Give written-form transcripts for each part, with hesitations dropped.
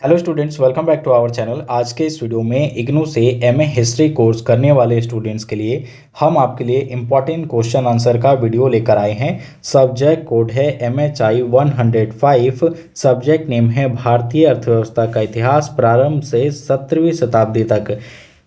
Hello students, welcome back to our channel. आज के इस वीडियो में इग्नू से एमए हिस्ट्री कोर्स करने वाले स्टूडेंट्स के लिए हम आपके लिए इम्पॉर्टेंट क्वेश्चन आंसर का वीडियो लेकर आए हैं। सब्जेक्ट कोड है MHI 105। सब्जेक्ट नेम है भारतीय अर्थव्यवस्था का इतिहास प्रारंभ से 17वीं शताब्दी तक।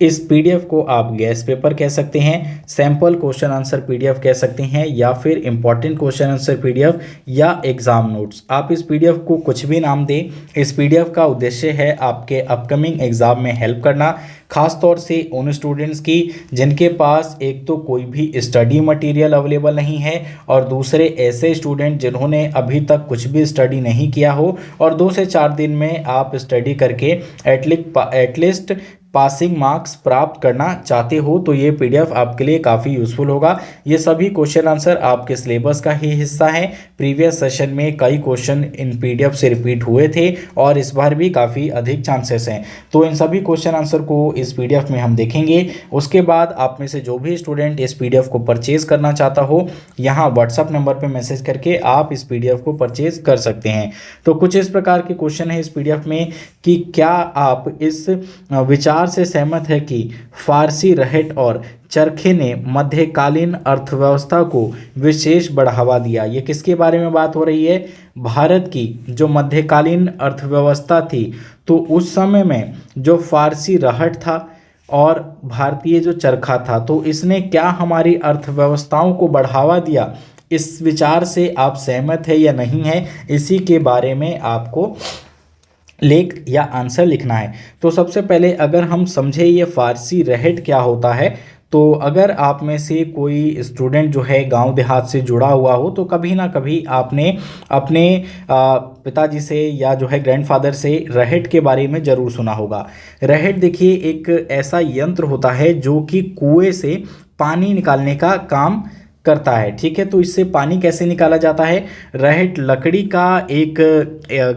इस पीडीएफ को आप गैस पेपर कह सकते हैं, सैंपल क्वेश्चन आंसर पीडीएफ कह सकते हैं, या फिर इंपॉर्टेंट क्वेश्चन आंसर पीडीएफ या एग्जाम नोट्स। आप इस पीडीएफ को कुछ भी नाम दें। इस पीडीएफ का उद्देश्य है आपके अपकमिंग एग्जाम में हेल्प करना, खास तौर से उन स्टूडेंट्स की जिनके पास एक तो कोई भी स्टडी मटेरियल अवेलेबल नहीं है, और दूसरे ऐसे स्टूडेंट जिन्होंने अभी तक कुछ भी स्टडी नहीं किया हो और 2 से 4 दिन में आप स्टडी करके एटलीस्ट पासिंग मार्क्स प्राप्त करना चाहते हो, तो ये पीडीएफ आपके लिए काफ़ी यूज़फुल होगा। ये सभी क्वेश्चन आंसर आपके सिलेबस का ही हिस्सा है। प्रीवियस सेशन में कई क्वेश्चन इन पीडीएफ से रिपीट हुए थे और इस बार भी काफ़ी अधिक चांसेस हैं, तो इन सभी क्वेश्चन आंसर को इस पीडीएफ में हम देखेंगे। उसके बाद आप में से जो भी स्टूडेंट इस पीडीएफ को परचेज करना चाहता हो, यहाँ व्हाट्सअप नंबर पर मैसेज करके आप इस पीडीएफ को परचेज कर सकते हैं। तो कुछ इस प्रकार के क्वेश्चन है इस पीडीएफ में कि क्या आप इस विचार से सहमत है कि फारसी रहट और चरखे ने मध्यकालीन अर्थव्यवस्था को विशेष बढ़ावा दिया। ये किसके बारे में बात हो रही है? भारत की जो मध्यकालीन अर्थव्यवस्था थी, तो उस समय में जो फारसी रहट था और भारतीय जो चरखा था, तो इसने क्या हमारी अर्थव्यवस्थाओं को बढ़ावा दिया? इस विचार से आप सहमत है या नहीं है, इसी के बारे में आपको लेख या आंसर लिखना है। तो सबसे पहले अगर हम समझे ये फारसी रहट क्या होता है, तो अगर आप में से कोई स्टूडेंट जो है गांव देहात से जुड़ा हुआ हो, तो कभी ना कभी आपने अपने पिताजी से या जो है ग्रैंडफादर से रहट के बारे में ज़रूर सुना होगा। रहट देखिए एक ऐसा यंत्र होता है जो कि कुएं से पानी निकालने का काम करता है। ठीक है, तो इससे पानी कैसे निकाला जाता है? रहट लकड़ी का एक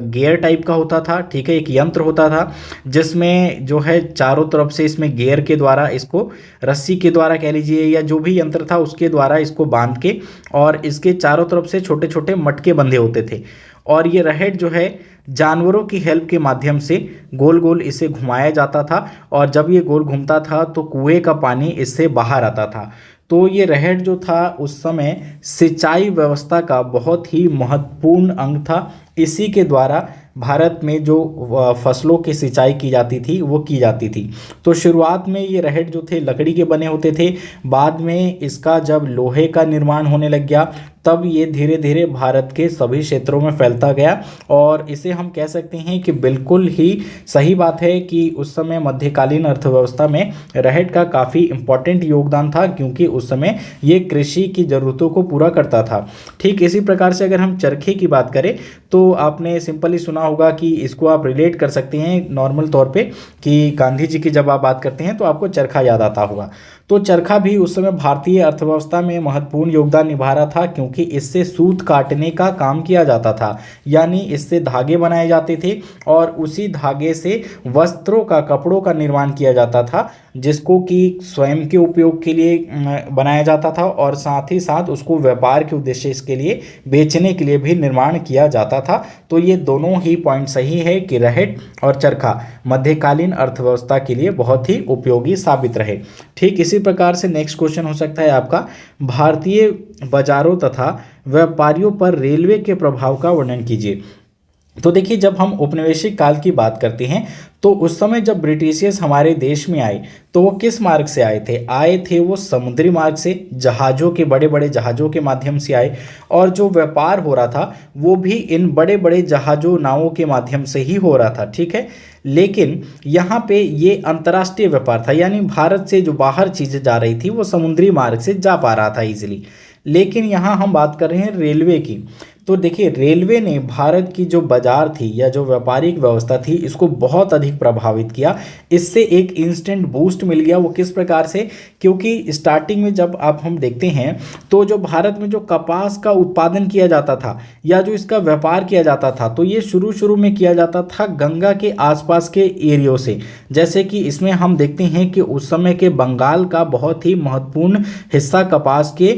गियर टाइप का होता था। ठीक है, एक यंत्र होता था जिसमें जो है चारों तरफ से इसमें गियर के द्वारा, इसको रस्सी के द्वारा कह लीजिए, या जो भी यंत्र था उसके द्वारा इसको बांध के, और इसके चारों तरफ से छोटे छोटे मटके बंधे होते थे, और ये रहट जो है जानवरों की हेल्प के माध्यम से गोल गोल इसे घुमाया जाता था, और जब ये गोल घूमता था तो कुएं का पानी इससे बाहर आता था। तो ये रहट जो था उस समय सिंचाई व्यवस्था का बहुत ही महत्वपूर्ण अंग था। इसी के द्वारा भारत में जो फसलों की सिंचाई की जाती थी वो की जाती थी। तो शुरुआत में ये रहट जो थे लकड़ी के बने होते थे, बाद में इसका जब लोहे का निर्माण होने लग गया, तब ये धीरे धीरे भारत के सभी क्षेत्रों में फैलता गया, और इसे हम कह सकते हैं कि बिल्कुल ही सही बात है कि उस समय मध्यकालीन अर्थव्यवस्था में रहट का काफ़ी इम्पोर्टेंट योगदान था, क्योंकि उस समय ये कृषि की ज़रूरतों को पूरा करता था। ठीक इसी प्रकार से अगर हम चरखे की बात करें, तो आपने सिंपली सुना होगा कि इसको आप रिलेट कर सकते हैं नॉर्मल तौर पे कि गांधी जी की जब आप बात करते हैं तो आपको चरखा याद आता होगा। तो चरखा भी उस समय भारतीय अर्थव्यवस्था में महत्वपूर्ण योगदान निभा रहा था, क्योंकि इससे सूत काटने का काम किया जाता था, यानी इससे धागे बनाए जाते थे और उसी धागे से वस्त्रों का, कपड़ों का निर्माण किया जाता था, जिसको कि स्वयं के उपयोग के लिए बनाया जाता था, और साथ ही साथ उसको व्यापार के उद्देश्य के लिए बेचने के लिए भी निर्माण किया जाता था। तो ये दोनों ही पॉइंट सही है कि रहट और चरखा मध्यकालीन अर्थव्यवस्था के लिए बहुत ही उपयोगी साबित रहे। ठीक इसी प्रकार से नेक्स्ट क्वेश्चन हो सकता है आपका, भारतीय बाजारों तथा व्यापारियों पर रेलवे के प्रभाव का वर्णन कीजिए। तो देखिए, जब हम औपनिवेशिक काल की बात करते हैं, तो उस समय जब ब्रिटिशियर्स हमारे देश में आए, तो वो किस मार्ग से आए थे? आए थे वो समुद्री मार्ग से, जहाज़ों के, बड़े बड़े जहाज़ों के माध्यम से आए, और जो व्यापार हो रहा था वो भी इन बड़े बड़े जहाज़ों, नावों के माध्यम से ही हो रहा था। ठीक है, लेकिन यहाँ पे ये अंतर्राष्ट्रीय व्यापार था, यानी भारत से जो बाहर चीज़ें जा रही थी वो समुद्री मार्ग से जा पा रहा था ईजिली। लेकिन यहाँ हम बात कर रहे हैं रेलवे की। तो देखिए, रेलवे ने भारत की जो बाजार थी या जो व्यापारिक व्यवस्था थी, इसको बहुत अधिक प्रभावित किया। इससे एक इंस्टेंट बूस्ट मिल गया। वो किस प्रकार से? क्योंकि स्टार्टिंग में जब आप हम देखते हैं, तो जो भारत में जो कपास का उत्पादन किया जाता था या जो इसका व्यापार किया जाता था, तो ये शुरू में किया जाता था गंगा के आसपास के एरियो से। जैसे कि इसमें हम देखते हैं कि उस समय के बंगाल का बहुत ही महत्वपूर्ण हिस्सा कपास के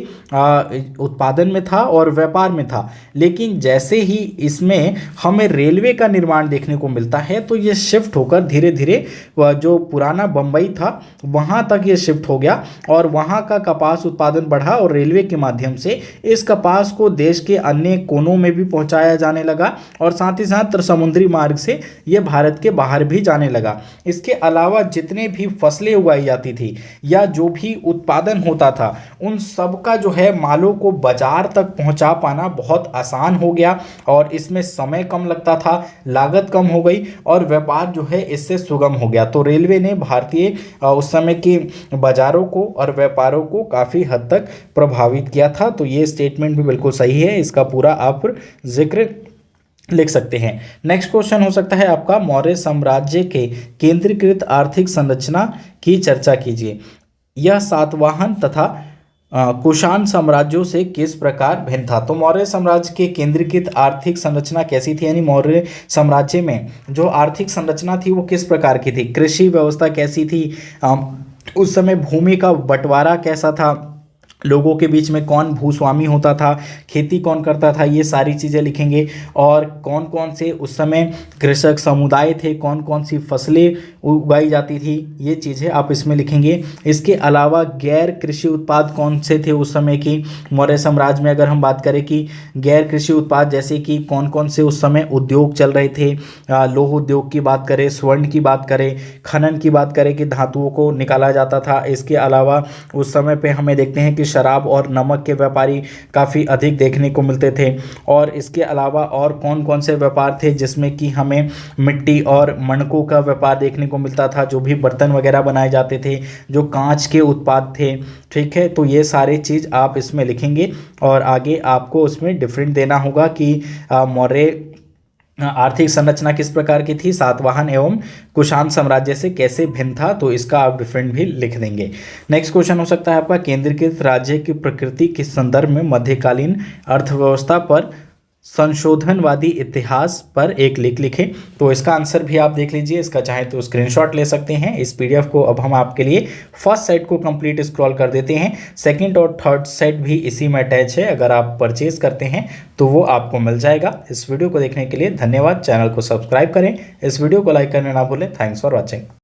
उत्पादन में था और व्यापार में था। लेकिन जैसे ही इसमें हमें रेलवे का निर्माण देखने को मिलता है तो ये शिफ्ट होकर धीरे धीरे जो पुराना बम्बई था वहाँ तक ये शिफ्ट हो गया और वहाँ का कपास उत्पादन बढ़ा और रेलवे के माध्यम से इस कपास को देश के अन्य कोनों में भी पहुँचाया जाने लगा और साथ ही साथ समुद्री मार्ग से ये भारत के बाहर भी जाने लगा। इसके अलावा जितने भी फसलें उगाई जाती थी या जो भी उत्पादन होता था उन सब का जो है मालों को बाजार तक पहुंचा पाना बहुत आसान हो गया और इसमें समय कम लगता था, लागत कम हो गई और व्यापार जो है इससे सुगम हो गया। तो रेलवे ने भारतीय उस समय के बाजारों को और व्यापारों को काफ़ी हद तक प्रभावित किया था। तो ये स्टेटमेंट भी बिल्कुल सही है, इसका पूरा आप जिक्र लिख सकते हैं। नेक्स्ट क्वेश्चन हो सकता है आपका, मौर्य साम्राज्य के केंद्रीकृत आर्थिक संरचना की चर्चा कीजिए। यह सातवाहन तथा कुषाण साम्राज्यों से किस प्रकार भिन्न था। तो मौर्य साम्राज्य के केंद्रीकृत आर्थिक संरचना कैसी थी, यानी मौर्य साम्राज्य में जो आर्थिक संरचना थी वो किस प्रकार की थी। कृषि व्यवस्था कैसी थी, उस समय भूमि का बंटवारा कैसा था, लोगों के बीच में कौन भूस्वामी होता था, खेती कौन करता था, ये सारी चीज़ें लिखेंगे। और कौन कौन से उस समय कृषक समुदाय थे, कौन कौन सी फसलें उगाई जाती थी, ये चीज़ें आप इसमें लिखेंगे। इसके अलावा गैर कृषि उत्पाद कौन से थे उस समय की मौर्य साम्राज्य में, अगर हम बात करें कि गैर कृषि उत्पाद जैसे कि कौन कौन से उस समय उद्योग चल रहे थे। लौह उद्योग की बात करें, स्वर्ण की बात करें, खनन की बात करें कि धातुओं को निकाला जाता था। इसके अलावा उस समय पे हमें देखते हैं कि शराब और नमक के व्यापारी काफ़ी अधिक देखने को मिलते थे। और इसके अलावा और कौन कौन से व्यापार थे जिसमें कि हमें मिट्टी और मणकों का व्यापार देखने को मिलता था, जो भी बर्तन वगैरह बनाए जाते थे, जो कांच के उत्पाद थे। ठीक है, तो ये सारे चीज़ आप इसमें लिखेंगे और आगे आपको उसमें डिफरेंट देना होगा कि मौर्य आर्थिक संरचना किस प्रकार की थी, सातवाहन एवं कुषाण साम्राज्य से कैसे भिन्न था, तो इसका आप डिफरेंट भी लिख देंगे। नेक्स्ट क्वेश्चन हो सकता है आपका, केंद्रीकृत राज्य की प्रकृति के संदर्भ में मध्यकालीन अर्थव्यवस्था पर संशोधनवादी इतिहास पर एक लेख लिखें। तो इसका आंसर भी आप देख लीजिए, इसका चाहे तो स्क्रीनशॉट ले सकते हैं। इस पीडीएफ को अब हम आपके लिए फर्स्ट सेट को कंप्लीट स्क्रॉल कर देते हैं, सेकंड और थर्ड सेट भी इसी में अटैच है। अगर आप परचेज करते हैं तो वो आपको मिल जाएगा। इस वीडियो को देखने के लिए धन्यवाद। चैनल को सब्सक्राइब करें, इस वीडियो को लाइक करना ना भूलें। Thanks for watching.